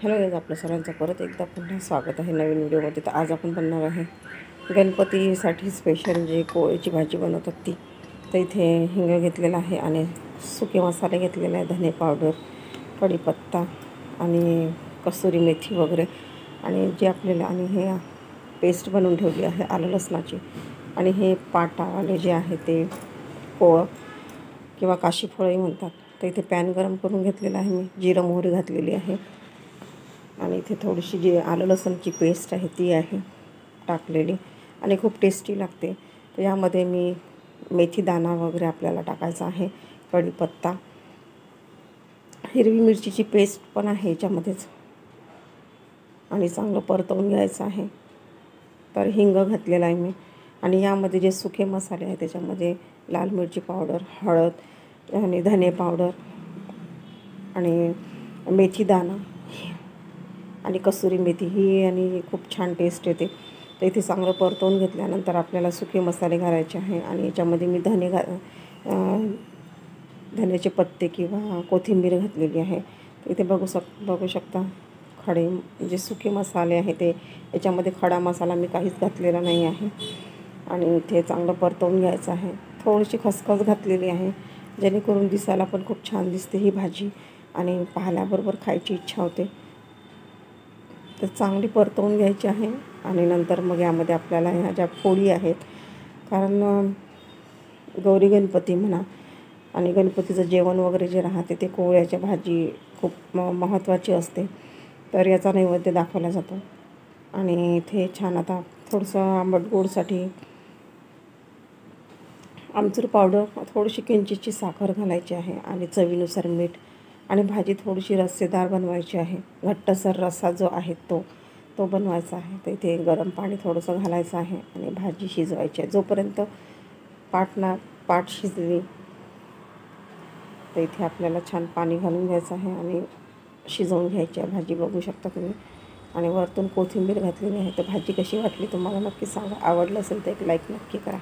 Hello guys, आपल्या सर्वांचं परत एकदा पुन्हा स्वागत आहे नवीन व्हिडिओमध्ये. तर आज आपण बनणार आहे गणपतीसाठी स्पेशल जे कोळीची भाजी बनवतात ती. तर इथे हिंग घेतलेला आहे आणि सुके मसाले घेतलेले आहे, धने पावडर, कढीपत्ता आणि कसुरी मेथी वगैरे. आणि जे आपल्याला आणि हे पेस्ट बनवून ठेवली आहे आलं लसणाची. आणि हे पाटावाले जे आहे ते कोळ किंवा काशी फळंही म्हणतात. तर इथे पॅन गरम करून घेतलेला आहे, मी जिरं मोहरी घातलेली आहे आणि इथे थोडीशी जी आलं लसणची पेस्ट आहे ती आहे टाकलेली आणि खूप टेस्टी लागते. तर यामध्ये मी मेथी दाणा वगैरे आपल्याला टाकायचा आहे, कढीपत्ता, हिरवी मिरचीची पेस्ट पण आहे याच्यामध्येच आणि चांगलं परतवून घ्यायचं आहे. तर हिंग घातलेला आहे मी आणि यामध्ये जे सुके मसाले आहेत त्याच्यामध्ये लाल मिरची पावडर, हळद आणि धने पावडर आणि मेथी दाणा आणि कसुरी मेथी ही आणि खूप छान टेस्ट येते. तर इथे चांगलं परतवून घेतल्यानंतर आपल्याला सुके मसाले घालायचे आहे आणि याच्यामध्ये मी धन्याचे पत्ते किंवा कोथिंबीर घातलेली आहे. तर इथे बघू शकता खडे जे सुके मसाले आहे ते याच्यामध्ये खडा मसाला मी काहीच घातलेला नाही आहे. आणि इथे चांगलं परतवून घ्यायचं आहे. थोडीशी खसखस घातलेली आहे जेणेकरून दिसायला पण खूप छान दिसते ही भाजी आणि पाहिल्याबरोबर खायची इच्छा होते. तर चांगली परतवून घ्यायची आहे आणि नंतर मग यामध्ये आपल्याला ह्या ज्या फोडी आहेत, कारण गौरी गणपती म्हणा आणि गणपतीचं जेवण वगैरे जे राहते ते कोवळ्याच्या भाजी खूप महत्त्वाची असते. तर याचा नैवेद्य दाखवला जातो. आणि इथे छान आता थोडंसं आंबट गोडसाठी आमचूर पावडर, थोडीशी किंचितची साखर घालायची आहे आणि चवीनुसार मीठ. आणि भाजी थोडीशी रस्सेदार बनवायची आहे, घट्टसर रस्सा जो आहे तो बनवायचा आहे. तर इथे गरम पाणी थोडंसं घालायचं आहे आणि भाजी शिजवायची आहे जोपर्यंत पाट शिजली. तर इथे आपल्याला छान पाणी घालून घ्यायचं आहे आणि शिजवून घ्यायची आहे भाजी, बघू शकता तुम्ही. आणि वरतून कोथिंबीर घातलेली आहे. तर भाजी कशी वाटली तुम्हाला नक्की सांगा. आवडलं असेल तर एक लाईक नक्की करा.